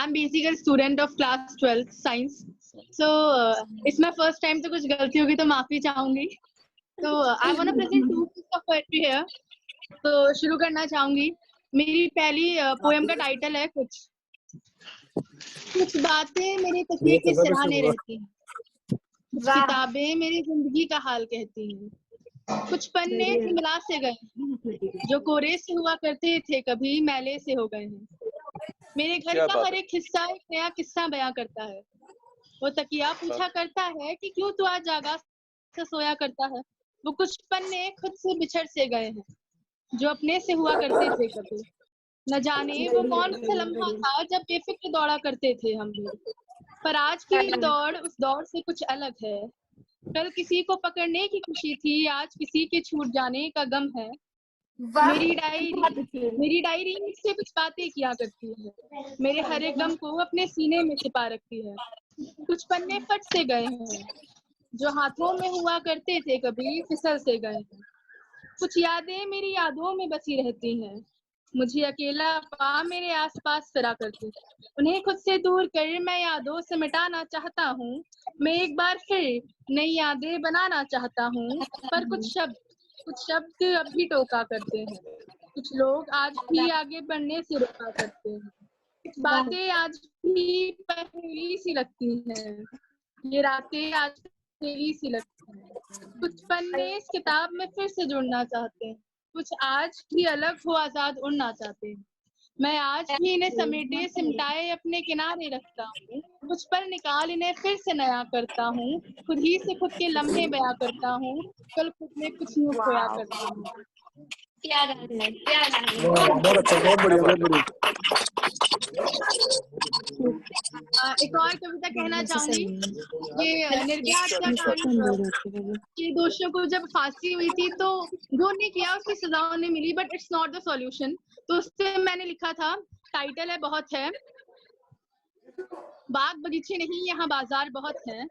I'm basically a student of class 12th science. So it's my first time, तो कुछ गलती होगी तो माफी चाहूंगी. So I want to present 2 pieces of poetry here. तो शुरू करना चाहूंगी. मेरी पहली पोएम का टाइटल है कुछ बातें मेरे तकिए के सिरहाने रहती हैं, कुछ किताबें मेरी जिंदगी का हाल कहती हैं, कुछ पन्ने हिमला से गए जो कोरे से हुआ करते थे कभी मैले से हो गए हैं. मेरे घर का हर एक हिस्सा एक नया किस्सा बयां करता है. वो तकिया पूछा करता है कि क्यों तू आज जागा से सोया करता है. वो कुछ पन्ने खुद से बिछड़ से गए हैं जो अपने से हुआ करते थे कभी. न जाने वो कौन सा लम्हा था जब बेफिक्र दौड़ा करते थे हम भी. पर आज की दौड़ उस दौड़ से कुछ अलग है. कल किसी को पकड़ने की खुशी थी, आज किसी के छूट जाने का गम है. मेरी डायरी मुझसे कुछ बातें किया करती है, मेरे हर एक गम को अपने सीने में छिपा रखती है. कुछ पन्ने फट से गए हैं जो हाथों में हुआ करते थे कभी फिसल से गए हैं. कुछ यादें मेरी यादों में बसी रहती हैं, मुझे अकेला पा मेरे आसपास फिरा करती. उन्हें खुद से दूर कर मैं यादों से मिटाना चाहता हूँ. मैं एक बार फिर नई यादें बनाना चाहता हूँ. पर कुछ शब्द अब भी टोका करते हैं, कुछ लोग आज भी आगे बढ़ने से रोका करते हैं. कुछ बातें आज भी पहेली सी लगती हैं, ये रातें आज पहेली सी लगती हैं. कुछ पन्ने इस किताब में फिर से जुड़ना चाहते हैं, कुछ आज भी अलग हो आजाद उड़ना चाहते हैं. मैं आज भी इन्हें समेटे सिमटाए अपने किनारे रखता हूँ. कुछ पल निकाल इन्हें फिर से नया करता हूँ, खुद ही से खुद के लम्हे बयां करता हूँ, कल खुद में कुछ यूं खोया करता हूँ. प्यारा है. बहुत अच्छा, बहुत बढ़िया, बहुत बढ़िया. एक और कविता कहना चाहूंगी. ये निर्भया हत्याकांड के दोषियों को जब फांसी हुई थी तो जो नहीं किया उसकी सजा उन्हें मिली, but it's not the solution. तो उससे मैंने लिखा था, टाइटल है बहुत है. बाग बगीचे नहीं यहाँ बाजार बहुत है,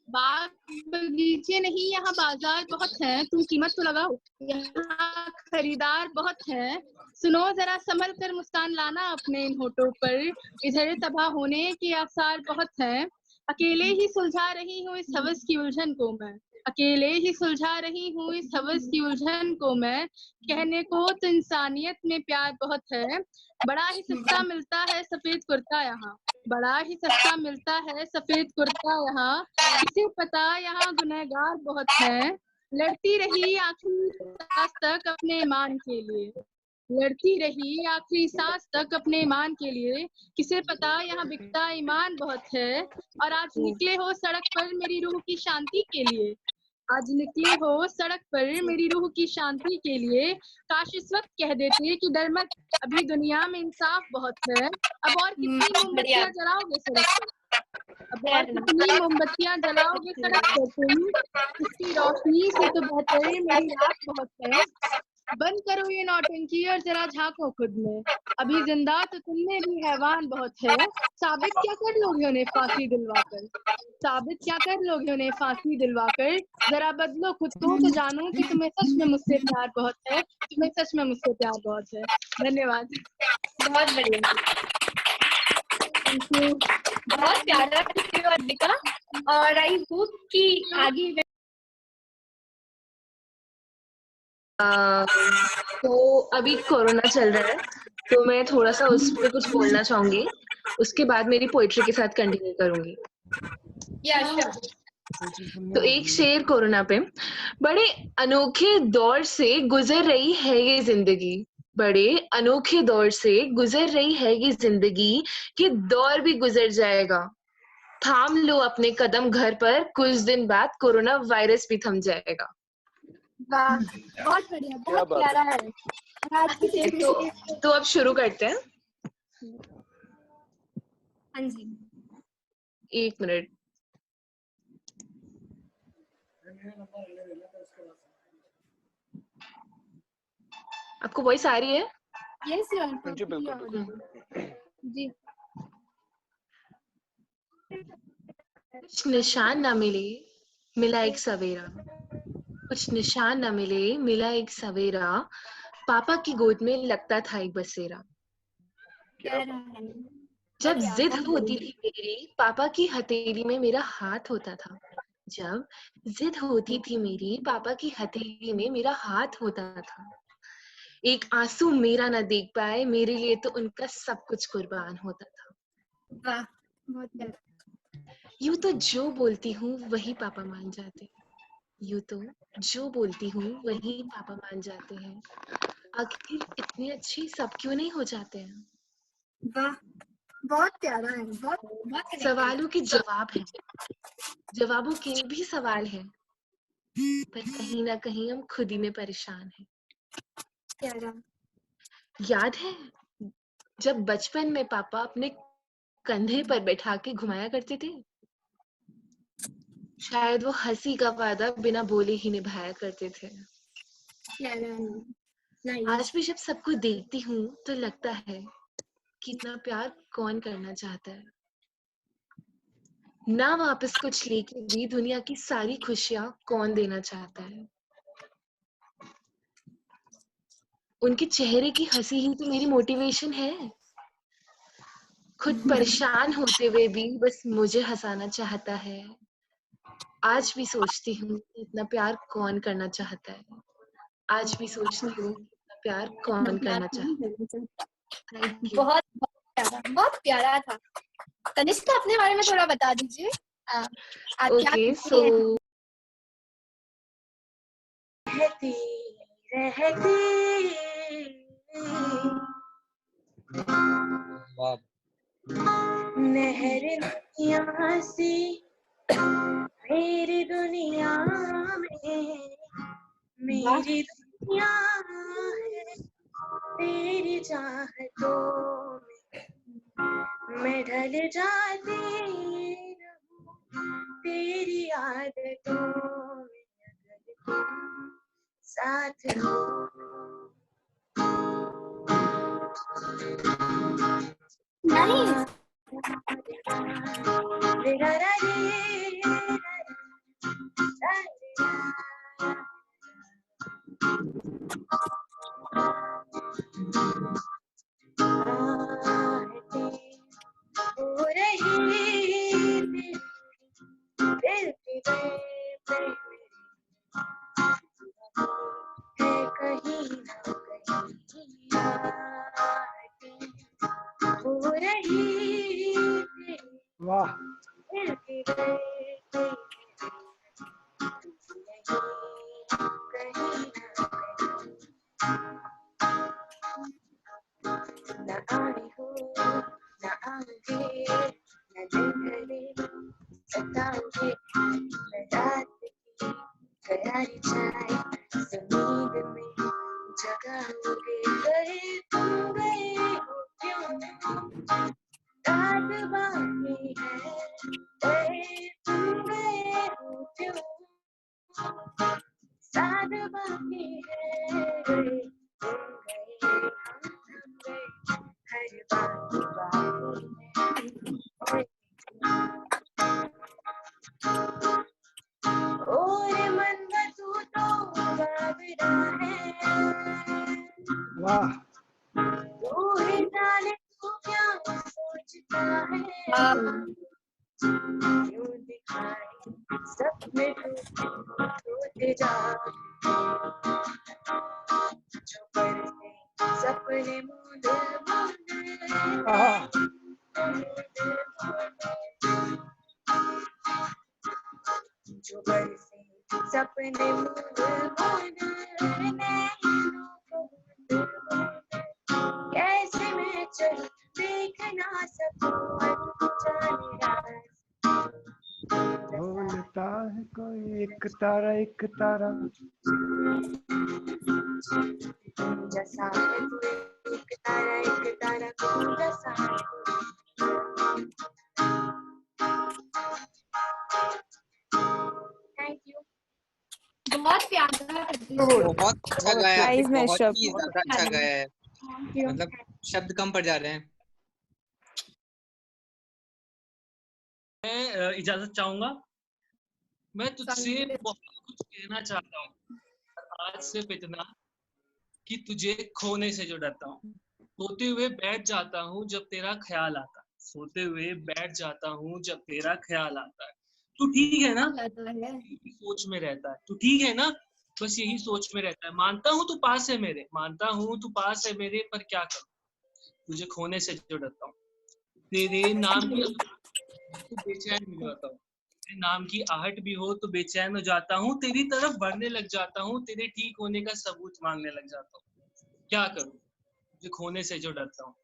बाग बगीचे नहीं यहाँ बाजार बहुत है, तुम कीमत तो लगाओ यहाँ खरीदार बहुत है. सुनो जरा संभल कर मुस्कान लाना अपने इन होठों पर, इधर तबाह होने के आसार बहुत हैं. अकेले ही सुलझा रही हूँ इस हवस की उलझन को मैं, अकेले ही सुलझा रही हूँ इस हवस की उलझन को मैं. कहने को तो इंसानियत में प्यार बहुत है, बड़ा ही सस्ता मिलता है सफेद कुर्ता यहाँ, बड़ा ही सस्ता मिलता है सफेद कुर्ता यहाँ. किसे पता यहाँ गुनहगार बहुत है, लड़ती रही आखिरी सांस तक अपने ईमान के लिए, लड़ती रही आखिरी सांस तक अपने ईमान के लिए. किसे पता यहाँ बिकता ईमान बहुत है. और आज निकले हो सड़क पर मेरी रूह की शांति के लिए, आज निकले हो सड़क पर मेरी रूह की शांति के लिए. काश इस वक्त कह देते कि डर मत, अभी दुनिया में इंसाफ बहुत है. अब और कितनी मोमबत्तियां जलाओगे सड़क पर, अब और कितनी मोमबत्तियां जलाओगे सड़क पर तुम, इसकी रोशनी से तो बेहतर मेरी रात बहुत है. बंद करो ये नौटंकी और जरा झांको खुद में, अभी जिंदा तो तुमने भी हैवान बहुत है. साबित क्या कर लोगे उन्हें फांसी दिलवाकर, साबित क्या कर लोगे उन्हें फांसी दिलवाकर. जरा बदलो खुद को तो जानो कि तुम्हें सच में मुझसे प्यार बहुत है, तुम्हें सच में मुझसे प्यार बहुत है. धन्यवाद. बहुत बढ़िया. Thank you. बहुत प्यारा अर्पिका. और आई होप कि आगे तो अभी कोरोना चल रहा है तो मैं थोड़ा सा उस पर कुछ बोलना चाहूंगी, उसके बाद मेरी पोइट्री के साथ कंटिन्यू करूंगी. तो एक शेर कोरोना पे. बड़े अनोखे दौर से गुजर रही है ये जिंदगी, बड़े अनोखे दौर से गुजर रही है ये जिंदगी, ये दौर भी गुजर जाएगा. थाम लो अपने कदम घर पर, कुछ दिन बाद कोरोना वायरस भी थम जाएगा. वाह, बहुत बढ़िया, बहुत प्यारा है. आज की तो अब शुरू करते हैं. हाँ जी, 1 मिनट. आपको वॉइस आ रही है? यस जी बिल्कुल. जी. कुछ निशान ना मिले मिला एक सवेरा, कुछ निशान न मिले मिला एक सवेरा, पापा की गोद में लगता था एक बसेरा. जब जिद होती थी मेरी पापा की हथेली में मेरा हाथ होता था। जब जिद होती थी मेरी पापा की हथेली में मेरा हाथ होता था। एक आंसू मेरा ना देख पाए, मेरे लिए तो उनका सब कुछ कुर्बान होता था। वाह, बहुत प्यारा। यूं तो जो बोलती हूँ वही पापा मान जाते हैं। यूं तो जो बोलती हूँ वही पापा मान जाते हैं। आखिर इतने अच्छे सब क्यों नहीं हो जाते हैं? वाह, बहुत प्यारा है, बहुत बहुत connected। सवालों के जवाब हैं, जवाबों के भी सवाल हैं, पर कहीं ना कहीं हम खुद ही में परेशान हैं। प्यारा। याद है जब बचपन में पापा अपने कंधे पर बैठा के घुमाया करते थे? शायद वो हंसी का वादा बिना बोले ही निभाया करते थे। प्यारा। नाइस। आज भी जब सबको देखती हूँ तो लगता है कि इतना प्यार कौन करना चाहता है। ना वापस कुछ लेके भी दुनिया की सारी खुशियां कौन देना चाहता है। उनके चेहरे की हंसी ही तो मेरी मोटिवेशन है। खुद परेशान होते हुए भी बस मुझे हंसाना चाहता है। आज भी सोचती हूँ कि इतना प्यार कौन करना चाहता है। आज भी सोचती हूँ कि इतना प्यार कौन करना चाहता है। Thank you. बहुत बहुत प्यारा था। तनिष्का, अपने बारे में थोड़ा बता दीजिए। आप क्या ओके, करती सो हैं? रहती रहती वाह नहर यहाँ से मेरी दुनिया में, मेरी दुनिया है तेरी चाहतों में, मैं ढल जाती रहूं तेरी आदतों में, अगर तुम साथ हो। नहीं, हो रही दिल की बेबे है कहीं ना कहीं आहटें हो रही वाह दिल की बेबे कहीं ना आई हो ना आऊंगी न दिन ढले सताऊंगी न रात की करारी चाय नींद में जगाओगे। गए तुम गए हो क्यों रात बाकी है, गए तुम गए हो क्यों साथ बाकी है, गए तुम गए हम गए हर बात बाकी है। और मन का तू तो बाबरा है, वाह तू ही जाने तू क्या सोचता है, क्यों दिखाए सपने टूटे जा जो बरसे सपने मूंद मूंद आहा जो बरसे सपने मूंद मूंद नैनों को बूंद बूंद कैसे मैं चलूं देख ना सकूं अनजाने राज ढोलता है कोई एक तारा जैसा है तू एक तारा कौन जैसा है थैंक यू। बहुत प्यारा करती हूँ। बहुत अच्छा बहुत गाया अच्छे आपने, Guys, बहुत mashup. ही ज्यादा अच्छा गाया है। Thank you. मतलब शब्द कम पड़ जा रहे हैं। मैं इजाजत चाहूंगा। मैं तुझसे बहुत कुछ कहना चाहता हूँ, आज सिर्फ इतना कि तुझे खोने से जो डरता हूँ, सोते हुए बैठ जाता हूँ जब तेरा ख्याल आता, सोते हुए बैठ जाता हूँ जब तेरा ख्याल आता है। तू ठीक है ना? आता है। यही सोच में रहता है। तू ठीक है ना? बस यही सोच में रहता है। मानता हूँ तू पास है मेरे, मानता हूँ तू पास है मेरे, पर क्या करूँ तुझे खोने से जो डरता हूँ। तेरे नाम की तो बेचैन हो जाता हूँ, तेरे नाम की आहट भी हो तो बेचैन हो जाता हूँ, तेरी तरफ बढ़ने लग जाता हूँ, तेरे ठीक होने का सबूत मांगने लग जाता हूँ। क्या करूँ तुझे खोने से जो डरता हूँ।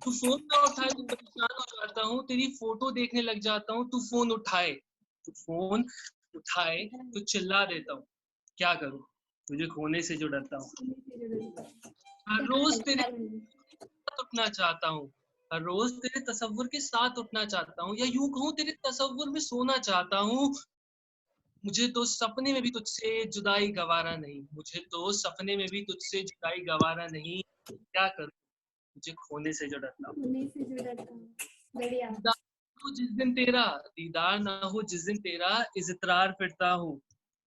तू फोन ना उठाए तो परेशान हो जाता हूँ, तेरी फोटो देखने लग जाता हूँ। तू फोन उठाए तो चिल्ला देता हूँ। क्या करूँ तुझे खोने से जो डरता हूँ। हर रोज तेरे साथ उठना चाहता हूँ, हर रोज तेरे तसव्वुर के साथ उठना चाहता हूँ, या यूं कहूँ तेरे तसव्वुर में सोना चाहता हूँ। मुझे तो सपने में भी तुझसे जुदाई गवारा नहीं, मुझे तो सपने में भी तुझसे जुदाई गवारा नहीं। क्या करूँ तुझे खोने से जो डरता हूँ। बढ़िया। दीदार हो जिस दिन तेरा, दीदार ना हो जिस दिन तेरा, इज़रार फिरता हूँ।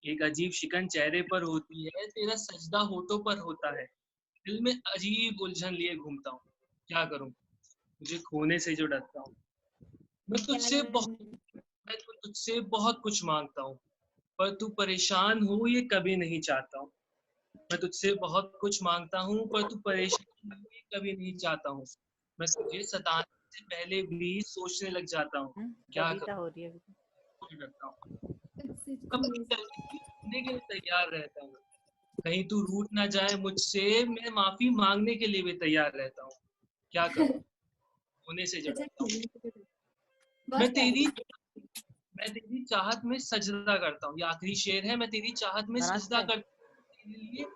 एक अजीब शिकन चेहरे पर होती है, तेरा सजदा होठों पर होता है। दिल में अजीब उलझन लिए घूमता हूँ। क्या करूँ मुझे खोने से जो डरता हूँ। मैं तुझसे बहुत मैं तो तुझसे बहुत कुछ मांगता हूँ, पर तू परेशान हो ये कभी नहीं चाहता हूँ। मैं तुझसे बहुत कुछ मांगता हूँ, पर तू परेशान हो ये कभी नहीं चाहता हूँ। मैं तुझे सताने से पहले भी सोचने लग जाता हूँ। क्या कविता हो रही है। करता हूँ कभी सुनने के लिए तैयार रहता हूँ। कहीं तू रूठ ना जाए मुझसे, मैं माफी मांगने के लिए भी तैयार रहता हूँ। क्या करूँ होने से जो डरता हूँ। मैं तेरी मैं तेरी चाहत में सजदा करता हूँ। ये आखिरी शेर है। मैं तेरी चाहत में सजदा करता हूँ,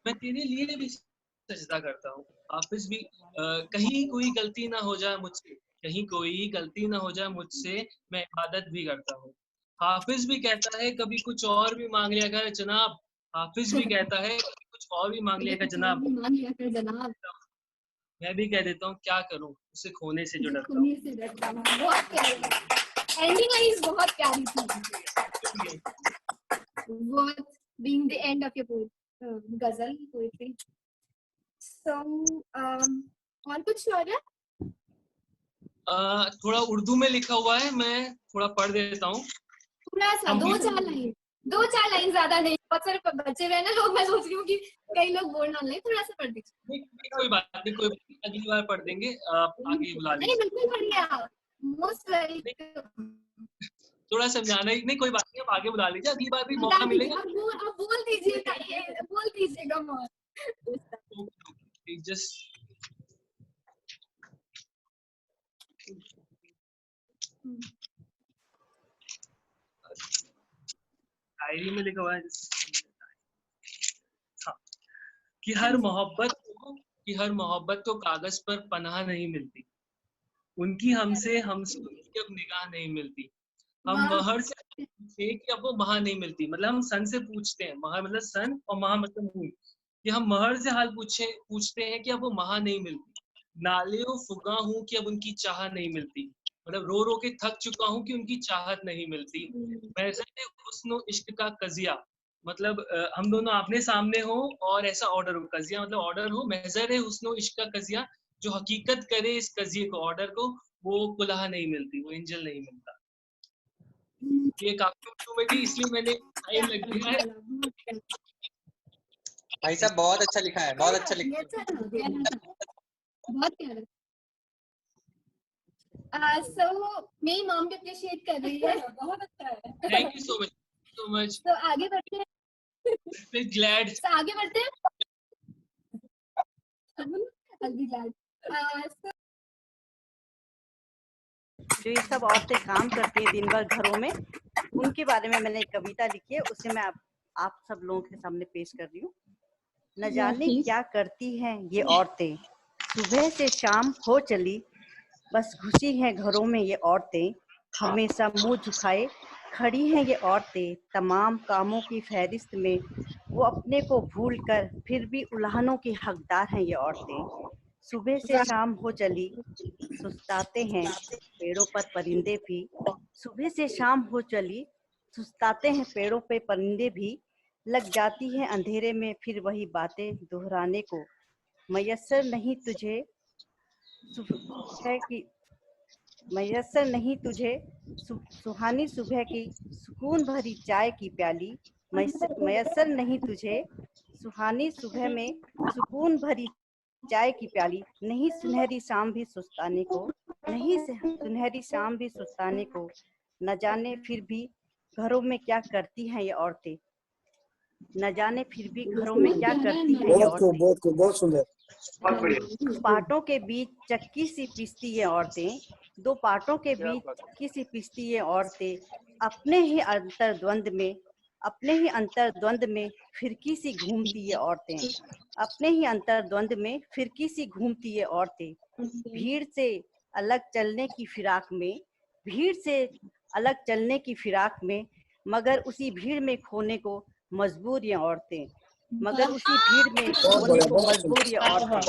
मैं तेरे लिए भी सजदा करता हूँ। हाफिज भी कहीं कोई गलती ना हो जाए मुझसे, कहीं कोई गलती ना हो जाए मुझसे, मैं इबादत भी करता हूँ। हाफिज भी कहता है कभी कुछ और भी मांग लिया कर जनाब, हाफिज भी कहता है कभी कुछ और भी मांग लिया कर जनाब। जनाब मैं भी कह देता हूँ क्या करूँ उसे खोने से जो डरता खोने से डरता हूँ। बहुत प्यारी एंडिंग लाइंस, बहुत प्यारी थी। What being the end of your ghazal poetry. So और कुछ और है? थोड़ा उर्दू में लिखा हुआ है, मैं थोड़ा पढ़ देता हूँ। थोड़ा सा दो चार लाइन ज्यादा नहीं, बहुत सारे बच्चे हुए ना लोग। मैं सोच रही हूँ कि कई लोग बोल ना ले, थोड़ा सा पढ़ दीजिए। कोई बात नहीं, कोई बात नहीं, अगली बार पढ़ देंगे। आप आगे बुला नहीं लीजिए। बिल्कुल बढ़िया, मोस्ट थोड़ा समझाना ही नहीं, कोई बात नहीं, आप आगे बुला लीजिए, अगली बार भी बता मौका दीजिए। मिलेगा। आप बोल दीजिएगा, ये बोल दीजिएगा जस्ट डायरी में लिखा हुआ है। हाँ, कि हर मोहब्बत को कागज पर पनाह नहीं मिलती, उनकी हमसे उनकी अब निगाह नहीं मिलती। हम महर से पूछे कि अब वो महा नहीं मिलती, मतलब हम सन से पूछते हैं, महर मतलब सन और महा मतलब मून, कि हम महर से हाल पूछते हैं कि अब वो महा नहीं मिलती। नाले ओ फुगा हूँ कि अब उनकी चाह नहीं मिलती, मतलब रो रो के थक चुका हूँ कि उनकी चाहत नहीं मिलती। महज़र हुस्न इश्क का कजिया, मतलब हम दोनों आमने सामने हो और ऐसा ऑर्डर हो, कजिया मतलब ऑर्डर हो, महज़र हुस्न इश्क का कजिया, जो हकीकत करे इस कजिए को, ऑर्डर को, वो कुल्हा नहीं मिलती, वो एंजल नहीं मिलता। ये काफी उर्दू में थी, इसलिए मैंने टाइम लग गया है। भाई साहब बहुत अच्छा लिखा है, बहुत अच्छा लिखा है। बहुत प्यारा। So मेरी मॉम भी अप्रिशिएट कर रही है। बहुत अच्छा है। Thank you so much. तो आगे बढ़ते हैं। ग्लैड। तो आगे बढ़ते हैं। I'll be glad. जो ये सब औरतें काम करती हैं दिन भर घरों में, उनके बारे में मैंने एक कविता लिखी है, उसे मैं आप सब लोगों के सामने पेश कर रही हूँ। न जाने क्या करती हैं ये औरतें, सुबह से शाम हो चली, बस घुसी हैं घरों में ये औरतें, हमेशा मुंह झुकाए खड़ी हैं ये औरतें। तमाम कामों की फहरिस्त में वो अपने को भूल कर फिर भी उल्हानों की हकदार हैं ये औरतें। सुबह से शाम हो चली, सुस्ताते हैं पेड़ों पर परिंदे भी, सुबह से शाम हो चली, सुस्ताते हैं पेड़ों पे परिंदे भी, लग जाती है अंधेरे में फिर वही बातें दोहराने को। मयस्सर नहीं तुझे है कि मैसर नहीं तुझे सुहानी सुबह की सुकून भरी चाय की प्याली, मैसर नहीं तुझे सुहानी सुबह में सुकून भरी चाय की प्याली, नहीं सुनहरी शाम भी सुस्ताने को, नहीं सुनहरी शाम भी सुस्ताने को, न जाने फिर भी घरों में क्या करती हैं ये औरतें, न जाने फिर भी घरों में क्या करती हैं ये औरतें। बहुत सुंदर। पाटों के बीच चक्की सी पीसती ये औरतें, दो पाटों के बीच चक्की सी पीसती ये औरतें, अपने ही अंतर्द्वंद में फिरकी सी घूमती ये औरतें, अपने ही अंतर्द्वंद में फिरकी सी घूमती ये औरतें, भीड़ से अलग चलने की फिराक में, भीड़ से अलग चलने की फिराक में, मगर उसी भीड़ में खोने को मजबूर ये औरतें, मगर उसी भीड़ में खोने को मजबूर ये औरतें।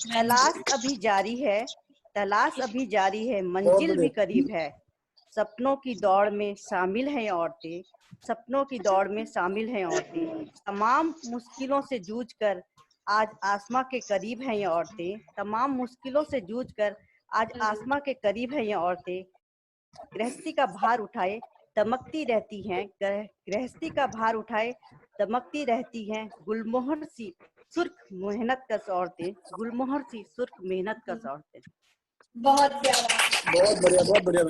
तलाश अभी जारी है, तलाश अभी जारी है, मंजिल भी करीब है, सपनों की दौड़ में शामिल हैं औरतें, सपनों की दौड़ में शामिल हैं औरतें, तमाम मुश्किलों से जूझकर आज आसमां के करीब हैं ये औरतें, तमाम मुश्किलों से जूझकर आज आसमां के करीब हैं ये औरतें, गृहस्थी का भार उठाए दमकती रहती हैं, गृहस्थी का भार उठाए दमकती रहती हैं, गुलमोहर सी सुर्ख मेहनत कश औरतें, गुलमोहर सी सुर्ख मेहनत कश औरतें। बहुत प्यारा। बहुत बढ़िया, बहुत बढ़िया।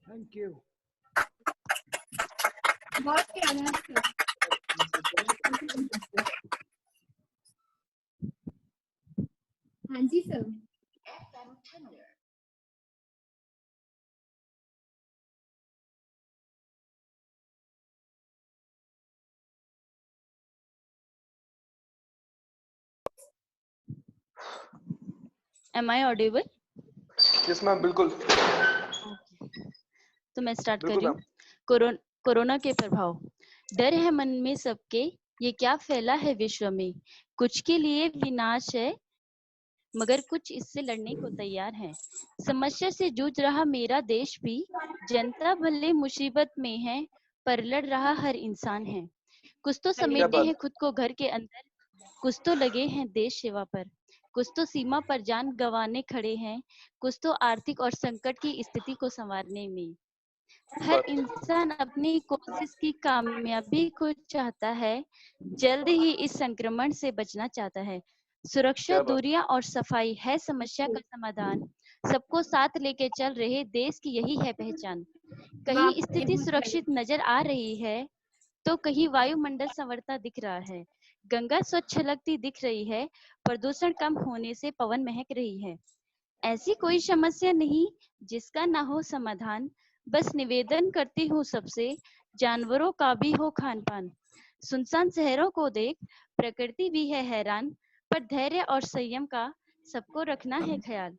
Thank you. बहुत प्यारा। हाँ जी sir. Am I audible? Yes ma'am, बिल्कुल। तो मैं स्टार्ट कर बिल्कुल रही हूँ। कोरोना के प्रभाव। डर है मन में सबके, ये क्या फैला है विश्व में, कुछ के लिए विनाश है मगर कुछ इससे लड़ने को तैयार है। समस्या से जूझ रहा मेरा देश भी, जनता भले मुसीबत में है पर लड़ रहा हर इंसान है। कुछ तो समेटे हैं खुद को घर के अंदर, कुछ तो लगे हैं देश सेवा पर, कुछ तो सीमा पर जान गंवाने खड़े हैं, कुछ तो आर्थिक और संकट की स्थिति को संवारने में। हर इंसान अपनी कोशिश की कामयाबी को चाहता है, जल्द ही इस संक्रमण से बचना चाहता है। सुरक्षा, दूरियां और सफाई है समस्या का समाधान। सबको साथ लेके चल रहे देश की यही है पहचान। कहीं स्थिति सुरक्षित नजर आ रही है, तो कहीं वायुमंडल संवरता दिख रहा है। गंगा स्वच्छ छलकती दिख रही है, प्रदूषण कम होने से पवन महक रही है। ऐसी कोई समस्या नहीं जिसका ना हो समाधान। बस निवेदन करती हूँ सबसे, जानवरों का भी हो खान पान। सुनसान शहरों को देख प्रकृति भी है हैरान, पर धैर्य और संयम का सबको रखना है ख्याल।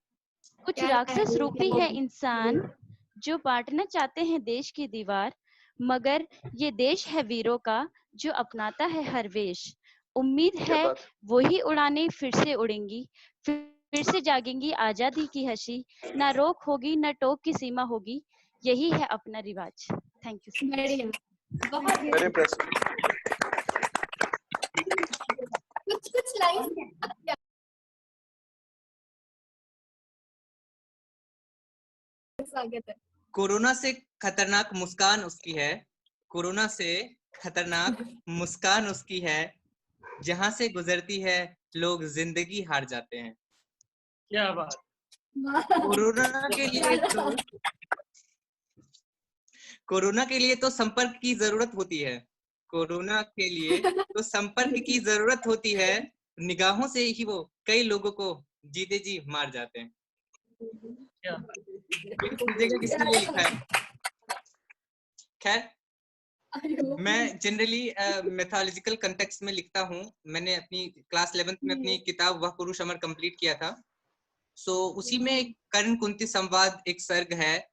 कुछ राक्षस रूपी है इंसान जो बांटना चाहते हैं देश की दीवार, मगर ये देश है वीरों का जो अपनाता है हर वेश। उम्मीद है वही उड़ानें फिर से उड़ेंगी, फिर से जागेंगी आजादी की हंसी। ना रोक होगी न टोक की सीमा होगी, यही है अपना रिवाज। Thank you. बढ़िया, बहुत वेरी इंप्रेसिव। कुछ लाइन स्वागत है। कोरोना से खतरनाक मुस्कान उसकी है, कोरोना से खतरनाक मुस्कान उसकी है, जहां से गुजरती है लोग जिंदगी हार जाते हैं। क्या बात। कोरोना के लिए तो संपर्क की जरूरत होती है, कोरोना के लिए तो संपर्क की जरूरत होती है। निगाहों से ही वो कई लोगों को जीते जी मार जाते हैं। क्या किसने ये लिखा है? खैर, मैं जनरली मैथोलॉजिकल कंटेक्स्ट में लिखता हूँ। मैंने अपनी क्लास 11th में अपनी किताब वह पुरुष अमर कंप्लीट किया था। उसी में कर्ण कुंती संवाद एक सर्ग है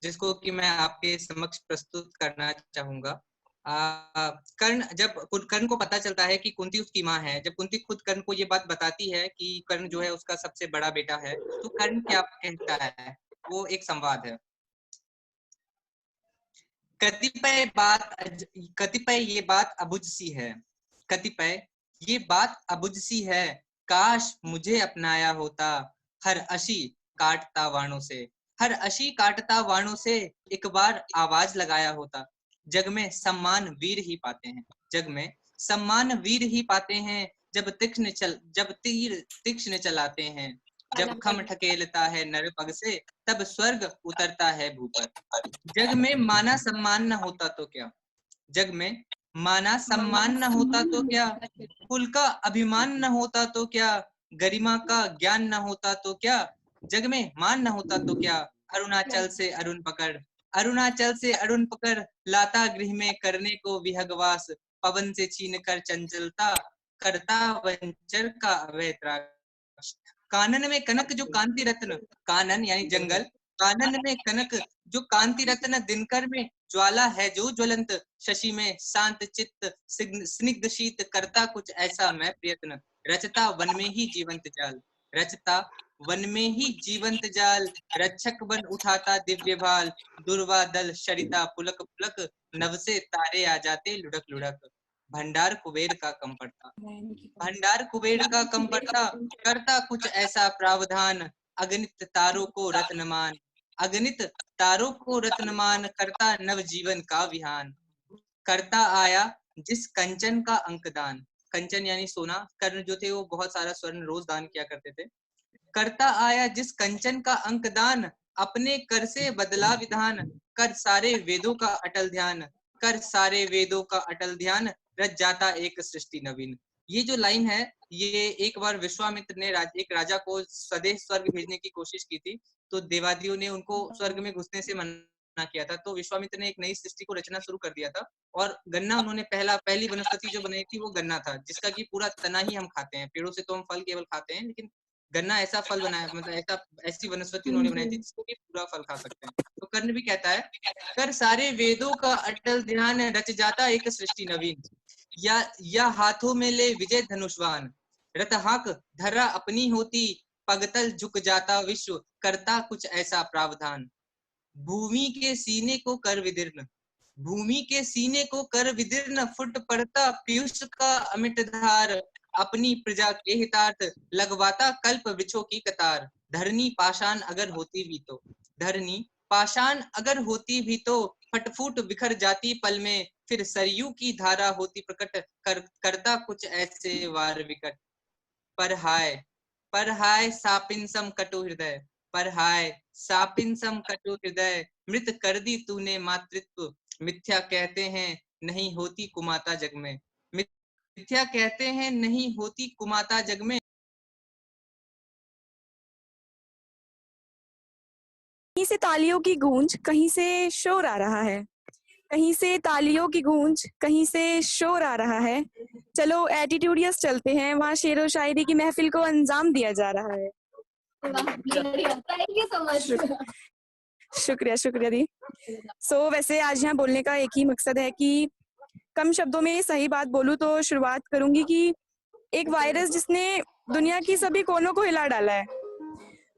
जिसको कि मैं आपके समक्ष प्रस्तुत करना चाहूंगा। कर्ण को पता चलता है कि कुंती उसकी माँ है। जब कुंती खुद कर्ण को ये बात बताती है कि कर्ण जो है उसका सबसे बड़ा बेटा है, तो कर्ण क्या कहता है, वो एक संवाद है। कतिपय ये बात अबुझ सी है, कतिपय ये बात अबुझ सी है, काश मुझे अपनाया होता हर अशी काटता वाणों से, हर अशी काटता वाणों से एक बार आवाज लगाया होता। जग में सम्मान वीर ही पाते हैं, जग में सम्मान वीर ही पाते हैं, जब तीर तीक्ष्ण चलाते हैं, जब खम ठकेलता है नर पग से, तब स्वर्ग उतरता है भू पर। जग में माना सम्मान न होता तो क्या, जग में माना सम्मान न होता तो क्या, कुल का अभिमान न होता तो क्या, गरिमा का ज्ञान न होता तो क्या, जग में मान न होता तो क्या। अरुणाचल से अरुण पकड़, अरुणाचल से अरुण पकड़, लाता गृह में करने को विहगवास, पवन से छीन कर चंचलता, करता वंचर का अवैत्राग। कानन में कनक जो कांति रत्न, कानन यानी जंगल, कानन में कनक जो कांति रत्न, दिनकर में ज्वाला है जो ज्वलंत, शशि में शांत चित्त स्निग्ध शीत, करता कुछ ऐसा मैं प्रयत्न, रचता वन में ही जीवंत जाल, रचता वन में ही जीवंत जाल, रक्षक बन उठाता दिव्य भाल, दुर्वा दल शरिता पुलक पुलक, नभ से तारे आ जाते लुढ़क लुढ़क। भंडार कुबेर का कम पड़ता, भंडार कुबेर का कम पड़ता, करता कुछ ऐसा प्रावधान, अगणित तारों को रत्नमान, अगणित तारों को रत्नमान, करता नव जीवन का विहान। करता आया जिस कंचन का अंकदान, कंचन यानी सोना, कर्ण जो थे वो बहुत सारा स्वर्ण रोज दान किया करते थे। करता आया जिस कंचन का अंकदान, अपने कर से बदला विधान, कर सारे वेदों का अटल ध्यान, कर सारे वेदों का अटल ध्यान, रच जाता एक सृष्टि नवीन। ये जो लाइन है, ये एक बार विश्वामित्र ने एक राजा को स्वदेश स्वर्ग भेजने की कोशिश की थी, तो देवादियों ने उनको स्वर्ग में घुसने से मना किया था। तो विश्वामित्र ने एक नई सृष्टि को रचना शुरू कर दिया था, और गन्ना उन्होंने पहली वनस्पति जो बनाई थी वो गन्ना था, जिसका कि पूरा तना ही हम खाते हैं। पेड़ों से तो हम फल केवल खाते हैं, लेकिन गन्ना ऐसा फल बनाया, मतलब ऐसी वनस्पति उन्होंने बनाई थी जिसको कि पूरा फल खा सकते हैं। तो कर्ण भी कहता है, कर सारे वेदों का अटल ध्यान, रच जाता एक सृष्टि नवीन, या हाथों में ले विजय धनुष्वान, रतहाक धरा अपनी होती, पगतल झुक जाता विश्व, करता कुछ ऐसा प्रावधान। भूमि के सीने को कर विदीर्ण, भूमि के सीने को कर विदीर्ण, फुट पड़ता पीयूष का अमिट धार, अपनी प्रजा के हितार्थ लगवाता कल्प वृक्षों की कतार। धरनी पाषाण अगर होती भी तो, धरनी पाषाण अगर होती भी तो फटफूट बिखर जाती पल में, फिर सरयू की धारा होती प्रकट करता कुछ ऐसे वार विकट। पर हाय सापिंसम कटु हृदय, पर हाय सापिंसम कटु हृदय, मृत कर दी तूने मातृत्व, मिथ्या कहते हैं नहीं होती कुमाता जग में, मिथ्या कहते हैं नहीं होती कुमाता जग में। कहीं से तालियों की गूंज, कहीं से शोर आ रहा है, कहीं से तालियों की गूंज, कहीं से शोर आ रहा है। चलो एटीट्यूडियस चलते हैं, वहाँ शेरो शायरी की महफिल को अंजाम दिया जा रहा है। Thank you so much. शुक्रिया शुक्रिया दी। वैसे आज यहाँ बोलने का एक ही मकसद है कि कम शब्दों में सही बात बोलूँ तो शुरुआत करूंगी कि एक वायरस जिसने दुनिया की सभी कोनों को हिला डाला है,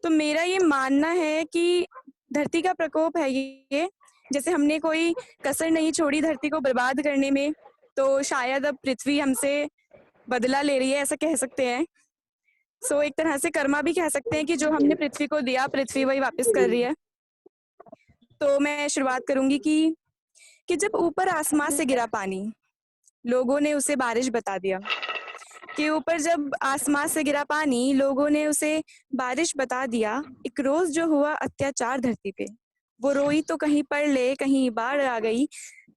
तो मेरा ये मानना है कि धरती का प्रकोप है ये। जैसे हमने कोई कसर नहीं छोड़ी धरती को बर्बाद करने में, तो शायद अब पृथ्वी हमसे बदला ले रही है, ऐसा कह सकते हैं। एक तरह से कर्मा भी कह सकते हैं कि जो हमने पृथ्वी को दिया, पृथ्वी वही वापस कर रही है। तो मैं शुरुआत करूंगी कि जब ऊपर आसमान से गिरा पानी, लोगों ने उसे बारिश बता दिया। कि ऊपर जब आसमान से गिरा पानी, लोगों ने उसे बारिश बता दिया। एक रोज जो हुआ अत्याचार धरती पे, वो रोई तो कहीं पड़ ले, कहीं बाढ़ आ गई।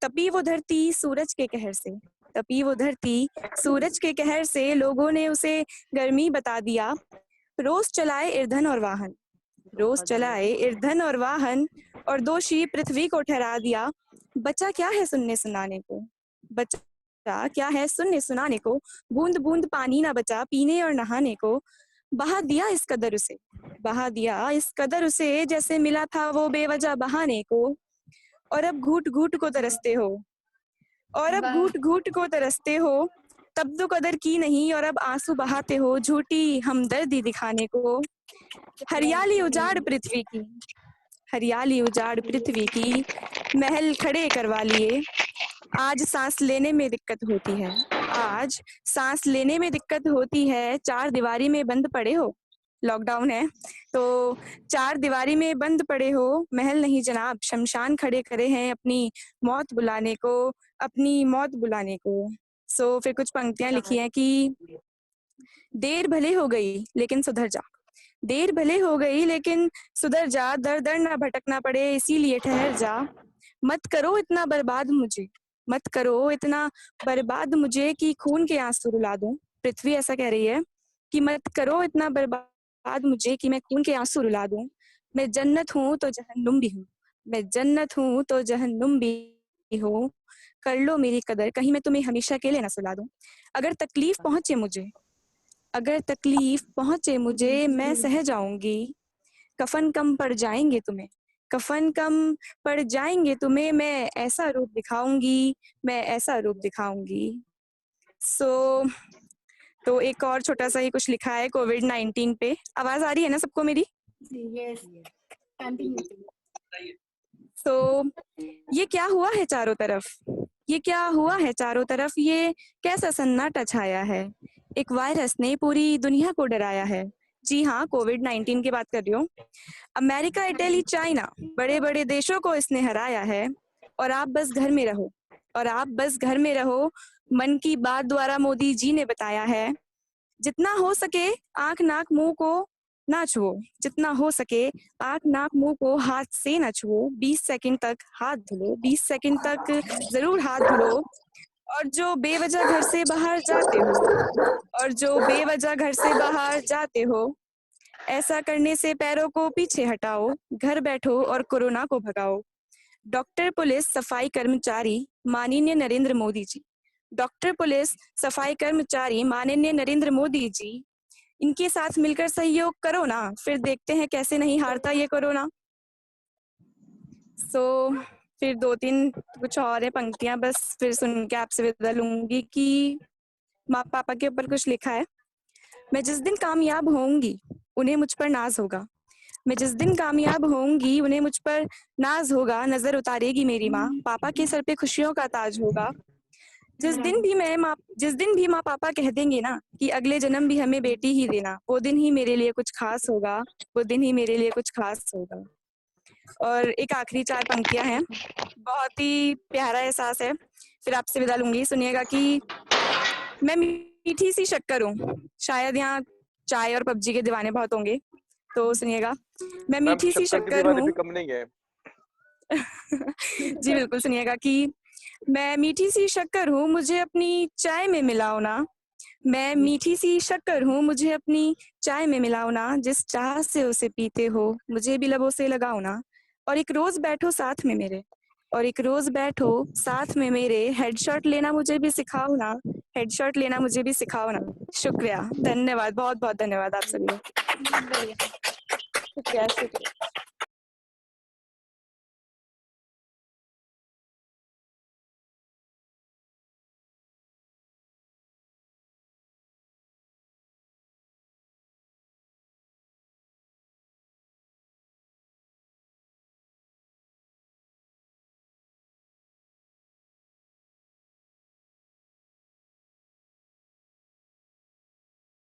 तपी वो धरती सूरज के कहर से, तपी वो धरती सूरज के कहर से, लोगों ने उसे गर्मी बता दिया। रोज चलाए ईंधन और वाहन, रोज चलाए ईंधन और वाहन, और दोषी पृथ्वी को ठहरा दिया। बचा क्या है सुनने सुनाने को, बचा क्या है सुनने सुनाने को, बूंद बूंद पानी ना बचा पीने और नहाने को। बहा दिया इस कदर उसे, बहा दिया इस कदर उसे, जैसे मिला था वो बेवजह बहाने को। और अब घूट घूट को तरसते हो, और अब घूट घूट को तरसते हो, तब तो कदर की नहीं और अब आंसू बहाते हो झूठी हमदर्दी दिखाने को। हरियाली उजाड़ पृथ्वी की, हरियाली उजाड़ पृथ्वी की, महल खड़े करवा लिए। आज सांस लेने में दिक्कत होती है, आज सांस लेने में दिक्कत होती है। चार दीवारी में बंद पड़े हो, लॉकडाउन है तो चार दीवारी में बंद पड़े हो। महल नहीं जनाब, शमशान खड़े करे हैं अपनी मौत बुलाने को, अपनी मौत बुलाने को। फिर कुछ पंक्तियां लिखी हैं कि देर भले हो गई लेकिन सुधर जा, देर भले हो गई लेकिन सुधर जा, दर दर ना भटकना पड़े इसीलिए ठहर जा। मत करो इतना बर्बाद मुझे, मत करो इतना बर्बाद मुझे कि खून के आंसू रुला दूं। पृथ्वी ऐसा कह रही है कि मत करो इतना बर्बाद मुझे कि मैं खून के आंसू रुला दूं। मैं जन्नत हूं तो जहन्नुम भी हूं, मैं जन्नत हूं तो जहन्नुम भी हूं। कर लो मेरी कदर, कहीं मैं तुम्हें हमेशा के लिए ना सुला दूं। अगर तकलीफ पहुंचे मुझे, अगर तकलीफ पहुंचे मुझे, मैं सह जाऊंगी। कफन कम पड़ जाएंगे तुम्हें, कफन कम पड़ जाएंगे तुम्हें, मैं ऐसा रूप दिखाऊंगी, मैं ऐसा रूप दिखाऊंगी। तो एक और छोटा सा ही कुछ लिखा है कोविड-19 पे। आवाज आ रही है ना सबको मेरी? Yes, continue. ये क्या हुआ है चारों तरफ, ये क्या हुआ है चारों तरफ, ये कैसा सन्नाटा छाया है। एक वायरस ने पूरी दुनिया को डराया है। जी हाँ, कोविड-19 की बात कर रही हूँ। अमेरिका, इटली, चाइना, बड़े बड़े देशों को इसने हराया है। और आप बस घर में रहो, और आप बस घर में रहो। मन की बात द्वारा मोदी जी ने बताया है, जितना हो सके आंख नाक मुंह को ना छुओ, जितना हो सके आंख नाक मुंह को हाथ से ना छुओ। 20 सेकंड तक हाथ धुलो, 20 सेकंड तक जरूर हाथ धुलो। और जो बेवजह घर से बाहर जाते हो, और जो बेवजह घर से बाहर जाते हो, ऐसा करने से पैरों को पीछे हटाओ, घर बैठो और कोरोना को भगाओ। डॉक्टर, पुलिस, सफाई कर्मचारी, माननीय नरेंद्र मोदी जी। डॉक्टर, पुलिस, सफाई कर्मचारी, माननीय नरेंद्र मोदी जी, इनके साथ मिलकर सहयोग करो ना, फिर देखते हैं कैसे नहीं हारता ये कोरोना। फिर 2-3 कुछ और है पंक्तियां, बस फिर सुन के आपसे विदा लूंगी कि माँ पापा के ऊपर कुछ लिखा है। मैं जिस दिन कामयाब होंगी उन्हें मुझ पर नाज होगा, मैं जिस दिन कामयाब होंगी उन्हें मुझ पर नाज होगा। नजर उतारेगी मेरी माँ, पापा के सर पे खुशियों का ताज होगा। जिस दिन भी माँ पापा कह देंगे ना कि अगले जन्म भी हमें बेटी ही देना, वो दिन ही मेरे लिए कुछ खास होगा, वो दिन ही मेरे लिए कुछ खास होगा। और एक आखिरी 4 पंक्तियां हैं, बहुत ही प्यारा एहसास है, फिर आपसे विदा लूंगी। सुनिएगा कि मैं मीठी सी शक्कर हूँ, शायद यहाँ चाय और पबजी के दीवाने बहुत होंगे, तो सुनिएगा। मैं मीठी सी शक्कर हूँ, कम नहीं है। जी बिल्कुल, सुनिएगा कि मैं मीठी सी शक्कर हूँ, मुझे अपनी चाय में मिलाओ ना। मैं मीठी सी शक्कर हूँ, मुझे अपनी चाय में मिलाओ ना। जिस चाह से उसे पीते हो, मुझे भी लबों से लगाओ ना। और एक रोज बैठो साथ में मेरे, और एक रोज बैठो साथ में मेरे। हेडशॉट लेना मुझे भी सिखाओ ना, हेडशॉट लेना मुझे भी सिखाओ ना। शुक्रिया, धन्यवाद, बहुत बहुत धन्यवाद आप सभी का। बहुत बढ़िया। शुक्रिया शुक्रिया।